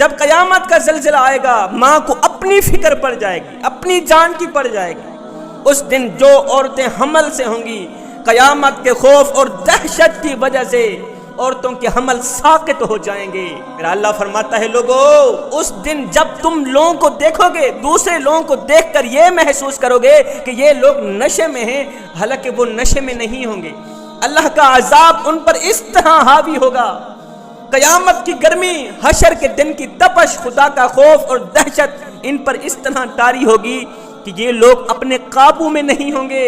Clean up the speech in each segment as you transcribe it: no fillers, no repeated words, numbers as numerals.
جب قیامت کا زلزلہ آئے گا ماں کو اپنی فکر پڑ جائے گی، اپنی جان کی پڑ جائے گی۔ اس دن جو عورتیں حمل سے ہوں گی، قیامت کے خوف اور دہشت کی وجہ سے عورتوں کے حمل ساقط ہو جائیں گے۔ میرا اللہ فرماتا ہے لوگو اس دن جب تم لوگوں کو دیکھو گے، دوسرے لوگوں کو دیکھ کر یہ محسوس کرو گے کہ یہ لوگ نشے میں ہیں، حالانکہ وہ نشے میں نہیں ہوں گے۔ اللہ کا عذاب ان پر اس طرح حاوی ہوگا، قیامت کی گرمی، حشر کے دن کی تپش، خدا کا خوف اور دہشت ان پر اس طرح طاری ہوگی کہ یہ لوگ اپنے قابو میں نہیں ہوں گے،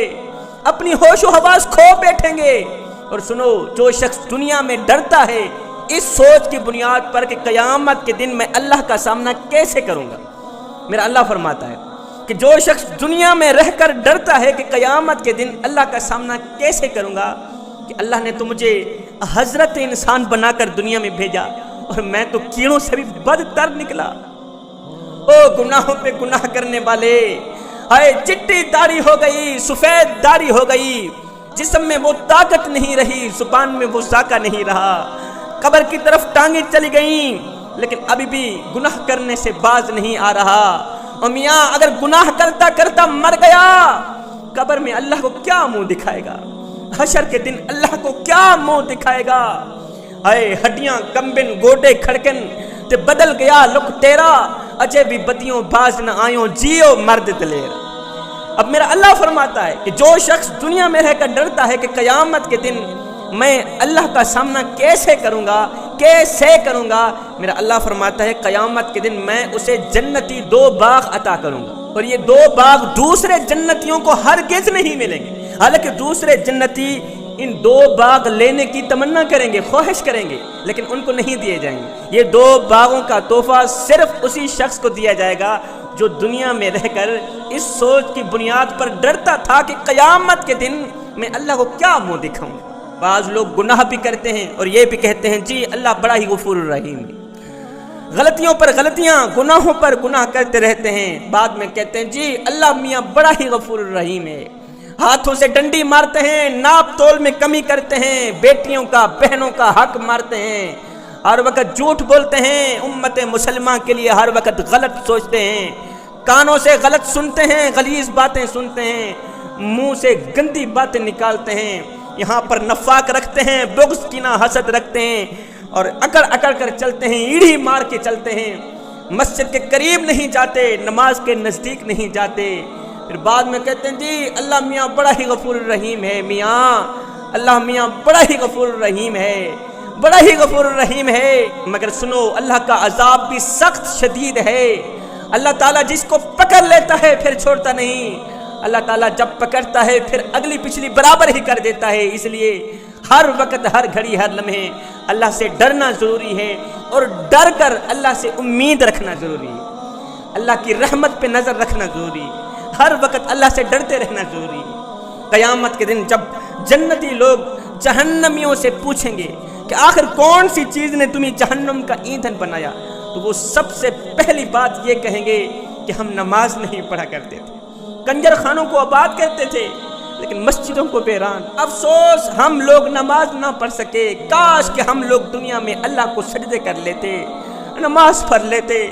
اپنی ہوش و حواس کھو بیٹھیں گے۔ اور سنو، جو شخص دنیا میں ڈرتا ہے اس سوچ کی بنیاد پر کہ قیامت کے دن میں اللہ کا سامنا کیسے کروں گا، میرا اللہ فرماتا ہے کہ جو شخص دنیا میں رہ کر ڈرتا ہے کہ قیامت کے دن اللہ کا سامنا کیسے کروں گا، کہ اللہ نے تو مجھے حضرت انسان بنا کر دنیا میں بھیجا اور میں تو کیڑوں سے بھی بدتر نکلا۔ او گناہوں پہ گناہ کرنے والے، ہائے چٹی داڑھی ہو گئی، سفید داڑھی ہو گئی، جسم میں وہ طاقت نہیں رہی، زبان میں وہ ذائقہ نہیں رہا، قبر کی طرف ٹانگیں چلی گئیں، لیکن ابھی بھی گناہ کرنے سے باز نہیں آ رہا۔ اور میاں اگر گناہ کرتا کرتا مر گیا، قبر میں اللہ کو کیا منہ دکھائے گا، حشر کے دن اللہ کو کیا منہ دکھائے گا؟ اے ہڈیاں کمبن گوڈے کھڑکن تے بدل گیا لک تیرا، اجے بھی بدیوں باز نہ آئیوں جیو مرد دلیر۔ اب میرا اللہ فرماتا ہے کہ جو شخص دنیا میں رہ کر ڈرتا ہے کہ قیامت کے دن میں اللہ کا سامنا کیسے کروں گا، میرا اللہ فرماتا ہے قیامت کے دن میں اسے جنتی 2 باغ عطا کروں گا، اور یہ 2 باغ دوسرے جنتیوں کو ہرگز نہیں ملیں گے۔ حالانکہ دوسرے جنتی ان 2 باغ لینے کی تمنا کریں گے، خواہش کریں گے، لیکن ان کو نہیں دیے جائیں گے۔ یہ 2 باغوں کا تحفہ صرف اسی شخص کو دیا جائے گا جو دنیا میں رہ کر اس سوچ کی بنیاد پر ڈرتا تھا کہ قیامت کے دن میں اللہ کو کیا منہ دکھاؤں۔ بعض لوگ گناہ بھی کرتے ہیں اور یہ بھی کہتے ہیں جی اللہ بڑا ہی غفور الرحیم ہے، غلطیوں پر غلطیاں، گناہوں پر گناہ کرتے رہتے ہیں، بعد میں کہتے ہیں جی اللہ میاں بڑا ہی غفور الرحیم ہے۔ ہاتھوں سے ڈنڈی مارتے ہیں، ناپ تول میں کمی کرتے ہیں، بیٹیوں کا بہنوں کا حق مارتے ہیں، ہر وقت جھوٹ بولتے ہیں، امت مسلمہ کے لیے ہر وقت غلط سوچتے ہیں، کانوں سے غلط سنتے ہیں، غلیظ باتیں سنتے ہیں، منہ سے گندی باتیں نکالتے ہیں، یہاں پر نفاق رکھتے ہیں، بغض کینہ حسد رکھتے ہیں، اور اکڑ اکڑ کر چلتے ہیں، ایڑھی مار کے چلتے ہیں، مسجد کے قریب نہیں جاتے، نماز کے نزدیک نہیں جاتے، پھر بعد میں کہتے ہیں جی اللہ میاں بڑا ہی غفور الرحیم ہے، میاں اللہ میاں بڑا ہی غفور الرحیم ہے، بڑا ہی غفور الرحیم ہے۔ مگر سنو اللہ کا عذاب بھی سخت شدید ہے، اللہ تعالیٰ جس کو پکڑ لیتا ہے پھر چھوڑتا نہیں، اللہ تعالیٰ جب پکڑتا ہے پھر اگلی پچھلی برابر ہی کر دیتا ہے۔ اس لیے ہر وقت، ہر گھڑی، ہر لمحے اللہ سے ڈرنا ضروری ہے، اور ڈر کر اللہ سے امید رکھنا ضروری ہے، اللہ کی رحمت پہ نظر رکھنا ضروری ہے، ہر وقت اللہ سے ڈرتے رہنا ضروری ہے۔ قیامت کے دن جب جنتی لوگ جہنمیوں سے پوچھیں گے کہ آخر کون سی چیز نے تمہیں جہنم کا ایندھن بنایا، تو وہ سب سے پہلی بات یہ کہیں گے کہ ہم نماز نہیں پڑھا کرتے تھے، کنجر خانوں کو آباد کرتے تھے، لیکن مسجدوں کو ویران۔ افسوس ہم لوگ نماز نہ پڑھ سکے، کاش کہ ہم لوگ دنیا میں اللہ کو سجدے کر لیتے، نماز پڑھ لیتے،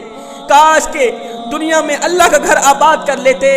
کاش کہ دنیا میں اللہ کا گھر آباد کر لیتے،